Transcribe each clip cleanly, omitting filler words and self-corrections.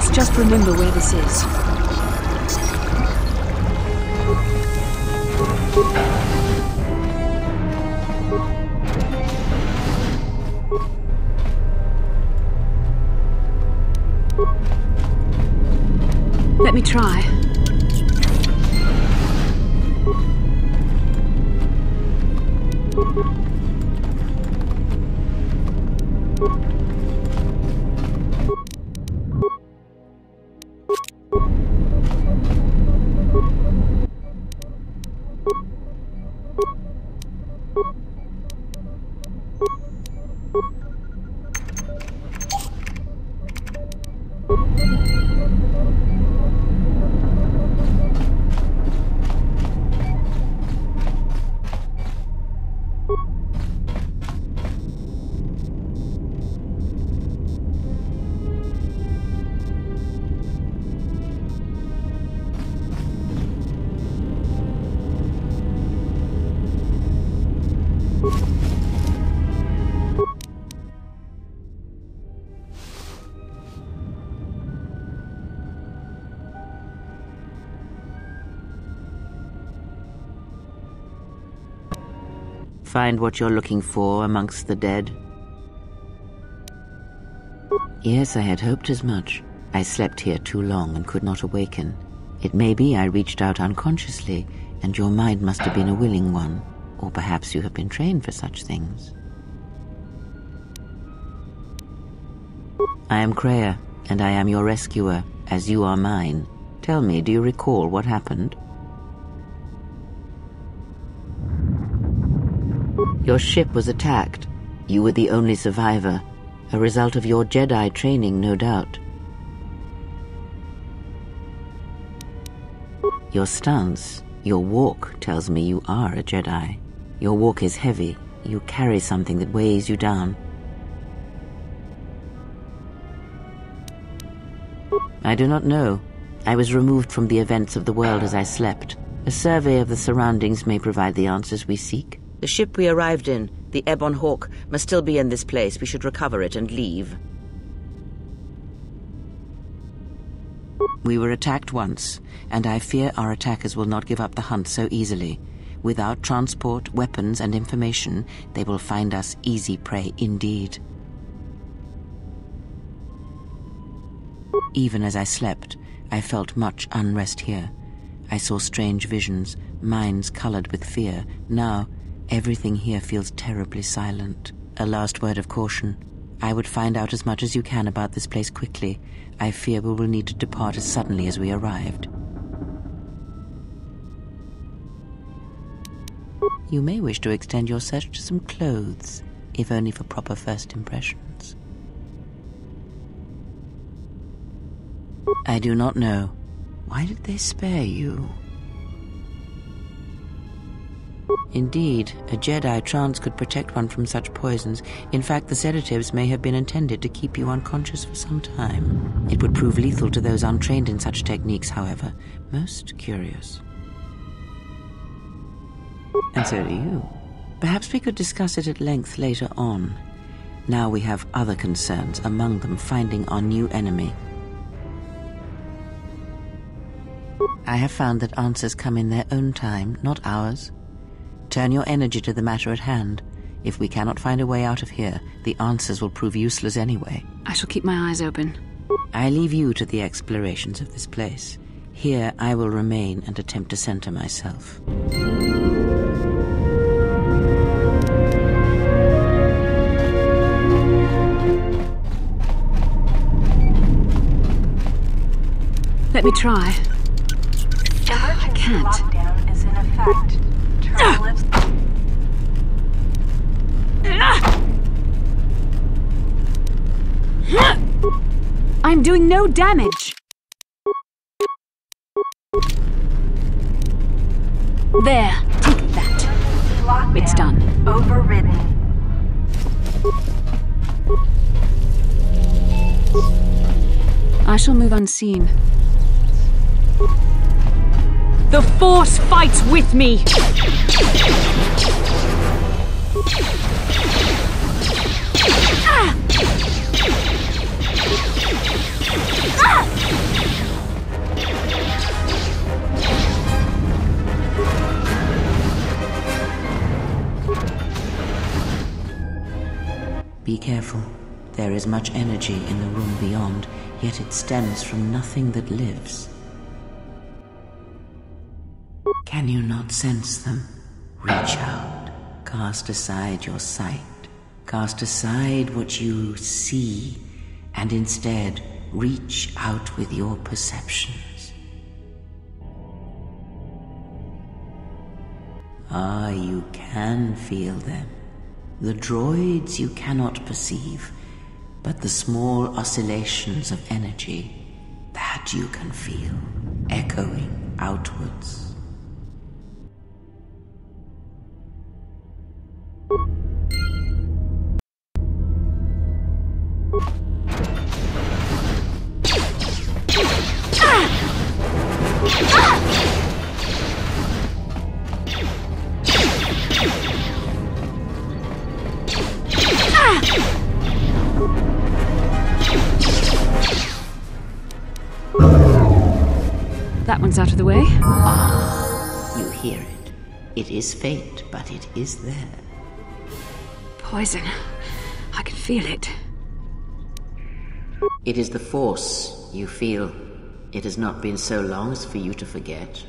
Let's just remember where this is. Let me try. Find what you're looking for amongst the dead? Yes, I had hoped as much. I slept here too long and could not awaken. It may be I reached out unconsciously, and your mind must have been a willing one, or perhaps you have been trained for such things. I am Kreia, and I am your rescuer, as you are mine. Tell me, do you recall what happened? Your ship was attacked. You were the only survivor, a result of your Jedi training, no doubt. Your stance, your walk tells me you are a Jedi. Your walk is heavy. You carry something that weighs you down. I do not know. I was removed from the events of the world as I slept. A survey of the surroundings may provide the answers we seek. The ship we arrived in, the Ebon Hawk, must still be in this place. We should recover it and leave. We were attacked once, and I fear our attackers will not give up the hunt so easily. Without transport, weapons, and information, they will find us easy prey indeed. Even as I slept, I felt much unrest here. I saw strange visions, minds colored with fear. Now, everything here feels terribly silent. A last word of caution. I would find out as much as you can about this place quickly. I fear we will need to depart as suddenly as we arrived. You may wish to extend your search to some clothes, if only for proper first impressions. I do not know. Why did they spare you? Indeed, a Jedi trance could protect one from such poisons. In fact, the sedatives may have been intended to keep you unconscious for some time. It would prove lethal to those untrained in such techniques, however. Most curious. And so do you. Perhaps we could discuss it at length later on. Now we have other concerns, among them finding our new enemy. I have found that answers come in their own time, not ours. Turn your energy to the matter at hand. If we cannot find a way out of here, the answers will prove useless anyway. I shall keep my eyes open. I leave you to the explorations of this place. Here I will remain and attempt to center myself. Let me try. I can't. Lockdown is in effect. I'm doing no damage. There, take that. Lockdown It's done. Overridden. I shall move unseen. The Force fights with me! Ah! Ah! Be careful. There is much energy in the room beyond, yet it stems from nothing that lives. Can you not sense them? Reach out. Cast aside your sight. Cast aside what you see, and instead reach out with your perceptions. Ah, you can feel them. The droids you cannot perceive, but the small oscillations of energy, that you can feel, echoing outwards. That one's out of the way. Ah, you hear it. It is faint, but it is there. Poison. I can feel it. It is the Force you feel. It has not been so long as for you to forget.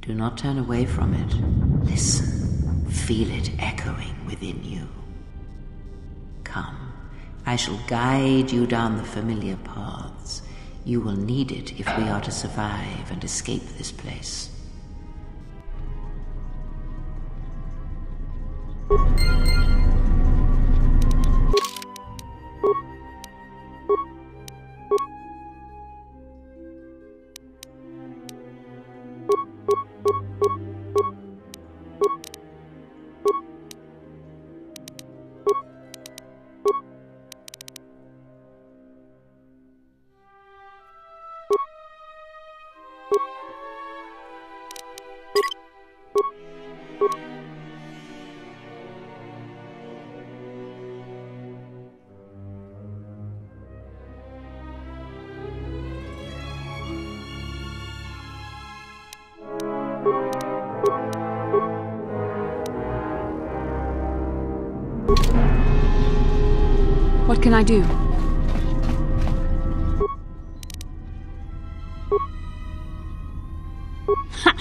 Do not turn away from it. Listen. Feel it echoing within you. Come, I shall guide you down the familiar paths. You will need it if we are to survive and escape this place. What can I do? Ha!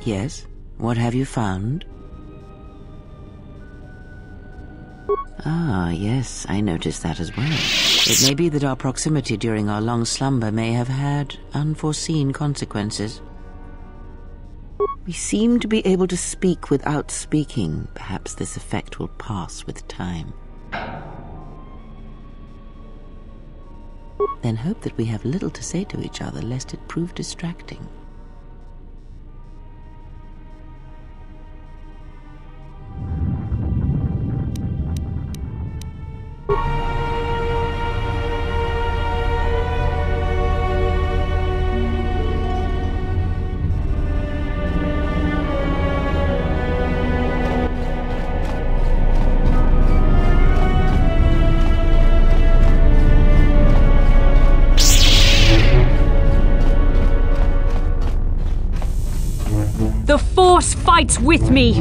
Yes? What have you found? Ah, yes, I noticed that as well. It may be that our proximity during our long slumber may have had unforeseen consequences. We seem to be able to speak without speaking. Perhaps this effect will pass with time. Then hope that we have little to say to each other, lest it prove distracting. The Force fights with me!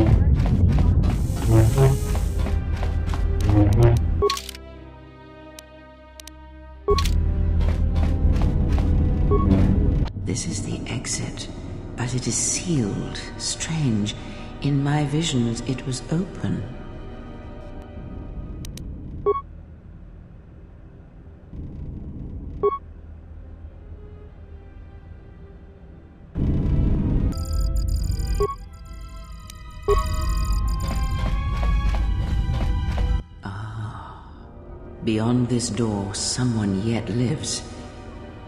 This is the exit, but it is sealed. Strange. In my visions, it was open. Beyond this door, someone yet lives.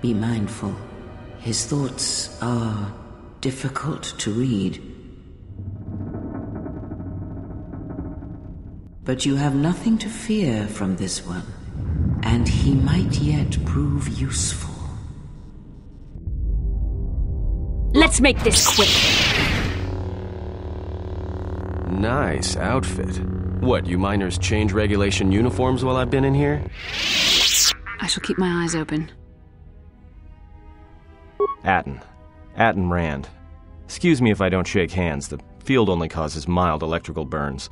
Be mindful. His thoughts are difficult to read. But you have nothing to fear from this one, and he might yet prove useful. Let's make this quick! Nice outfit. What, you miners change regulation uniforms while I've been in here? I shall keep my eyes open. Atton Rand. Excuse me if I don't shake hands. The field only causes mild electrical burns.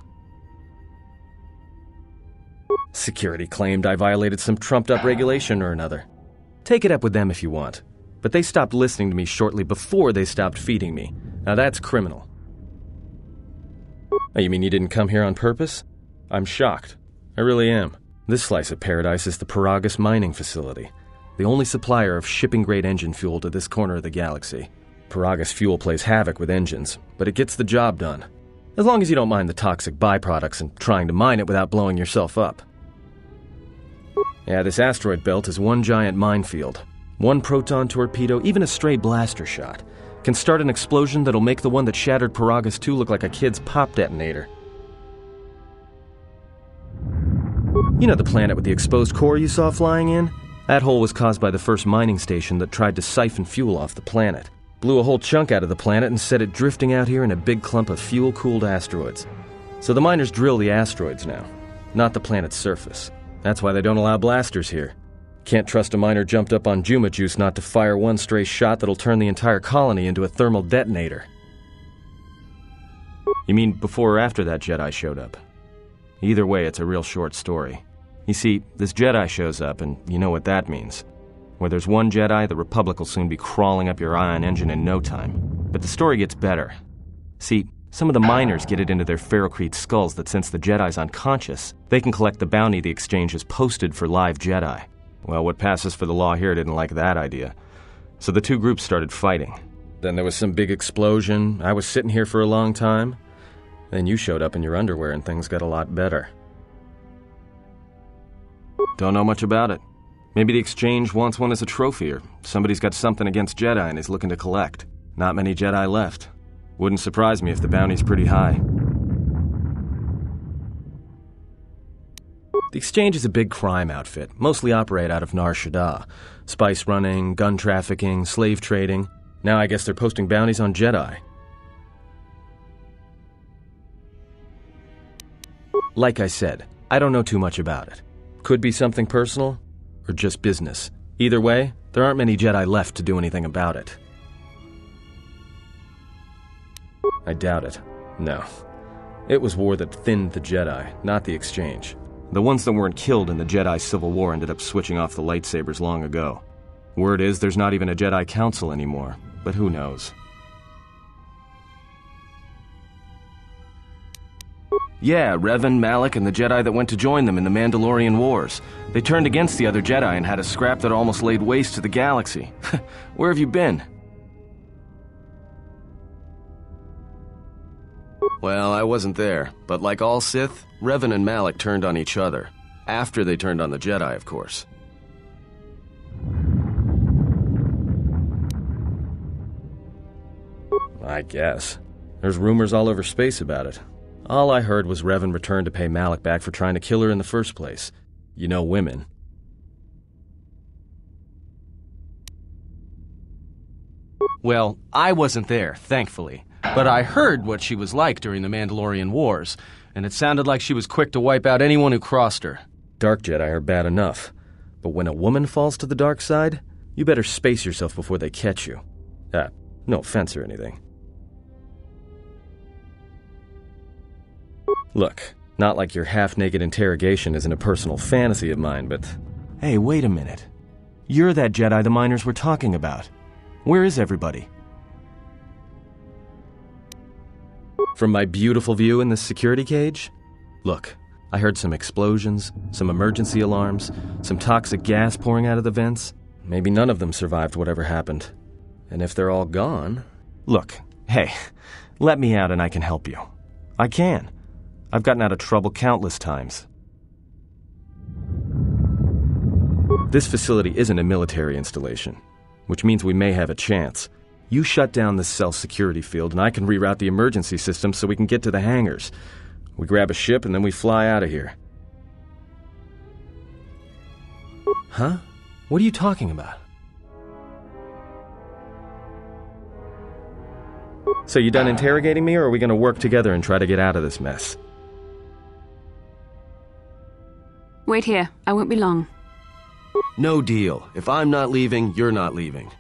Security claimed I violated some trumped-up regulation or another. Take it up with them if you want. But they stopped listening to me shortly before they stopped feeding me. Now that's criminal. Oh, you mean you didn't come here on purpose? I'm shocked. I really am. This slice of paradise is the Paragus mining facility, the only supplier of shipping-grade engine fuel to this corner of the galaxy. Paragus fuel plays havoc with engines, but it gets the job done. As long as you don't mind the toxic byproducts and trying to mine it without blowing yourself up. Yeah, this asteroid belt is one giant minefield. One proton torpedo, even a stray blaster shot, can start an explosion that'll make the one that shattered Paragus 2 look like a kid's pop detonator. You know the planet with the exposed core you saw flying in? That hole was caused by the first mining station that tried to siphon fuel off the planet. Blew a whole chunk out of the planet and set it drifting out here in a big clump of fuel-cooled asteroids. So the miners drill the asteroids now, not the planet's surface. That's why they don't allow blasters here. Can't trust a miner jumped up on Juma juice not to fire one stray shot that'll turn the entire colony into a thermal detonator. You mean before or after that Jedi showed up? Either way, it's a real short story. You see, this Jedi shows up, and you know what that means. Where there's one Jedi, the Republic will soon be crawling up your ion engine in no time. But the story gets better. See, some of the miners get it into their ferrocrete skulls that since the Jedi's unconscious, they can collect the bounty the exchange has posted for live Jedi. Well, what passes for the law here didn't like that idea. So the two groups started fighting. Then there was some big explosion. I was sitting here for a long time. Then you showed up in your underwear and things got a lot better. Don't know much about it. Maybe the Exchange wants one as a trophy, or somebody's got something against Jedi and is looking to collect. Not many Jedi left. Wouldn't surprise me if the bounty's pretty high. The Exchange is a big crime outfit, mostly operate out of Nar Shaddaa. Spice running, gun trafficking, slave trading. Now I guess they're posting bounties on Jedi. Like I said, I don't know too much about it. Could be something personal, or just business. Either way, there aren't many Jedi left to do anything about it. I doubt it. No. It was war that thinned the Jedi, not the Exchange. The ones that weren't killed in the Jedi Civil War ended up switching off the lightsabers long ago. Word is there's not even a Jedi Council anymore, but who knows? Yeah, Revan, Malak, and the Jedi that went to join them in the Mandalorian Wars. They turned against the other Jedi and had a scrap that almost laid waste to the galaxy. Where have you been? Well, I wasn't there, but like all Sith, Revan and Malak turned on each other. After they turned on the Jedi, of course. I guess. There's rumors all over space about it. All I heard was Revan returned to pay Malak back for trying to kill her in the first place. You know women. Well, I wasn't there, thankfully. But I heard what she was like during the Mandalorian Wars, and it sounded like she was quick to wipe out anyone who crossed her. Dark Jedi are bad enough, but when a woman falls to the dark side, you better space yourself before they catch you. No offense or anything. Look, not like your half-naked interrogation isn't a personal fantasy of mine, but... Hey, wait a minute. You're that Jedi the miners were talking about. Where is everybody? From my beautiful view in this security cage? Look, I heard some explosions, some emergency alarms, some toxic gas pouring out of the vents. Maybe none of them survived whatever happened. And if they're all gone... Look, hey, let me out and I can help you. I can. I've gotten out of trouble countless times. This facility isn't a military installation, which means we may have a chance. You shut down this cell security field and I can reroute the emergency system so we can get to the hangars. We grab a ship and then we fly out of here. Huh? What are you talking about? So you done interrogating me, or are we going to work together and try to get out of this mess? Wait here. I won't be long. No deal. If I'm not leaving, you're not leaving.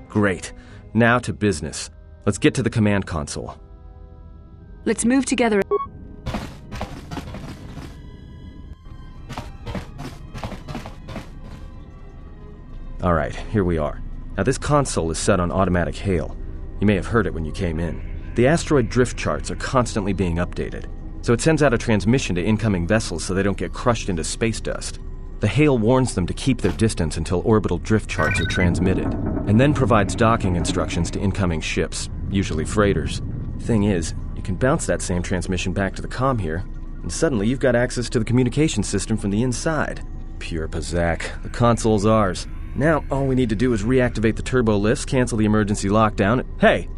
Great. Now to business. Let's get to the command console. Let's move together. Alright, here we are. Now this console is set on automatic hail. You may have heard it when you came in. The asteroid drift charts are constantly being updated, so it sends out a transmission to incoming vessels so they don't get crushed into space dust. The hail warns them to keep their distance until orbital drift charts are transmitted, and then provides docking instructions to incoming ships, usually freighters. Thing is, you can bounce that same transmission back to the comm here, and suddenly you've got access to the communication system from the inside. Pure Pazak. The console's ours. Now, all we need to do is reactivate the turbo lifts, cancel the emergency lockdown. Hey!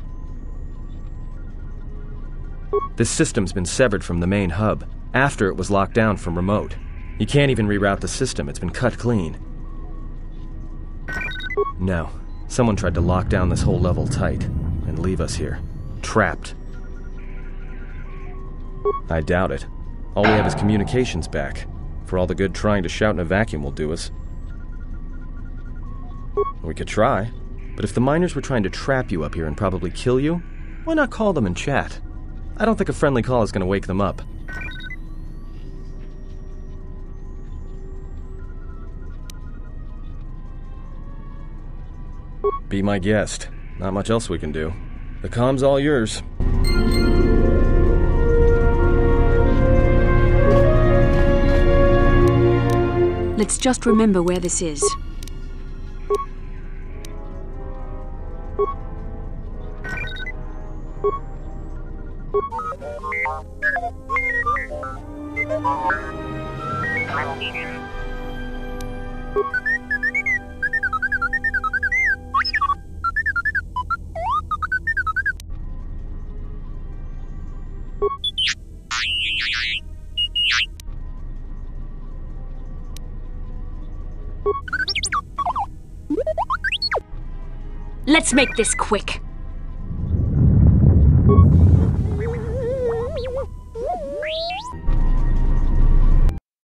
This system's been severed from the main hub, after it was locked down from remote. You can't even reroute the system, it's been cut clean. No, someone tried to lock down this whole level tight, and leave us here, trapped. I doubt it. All we have is communications back. For all the good trying to shout in a vacuum will do us. We could try, but if the miners were trying to trap you up here and probably kill you, why not call them and chat? I don't think a friendly call is going to wake them up. Be my guest. Not much else we can do. The comm's all yours. Let's just remember where this is. Let's make this quick.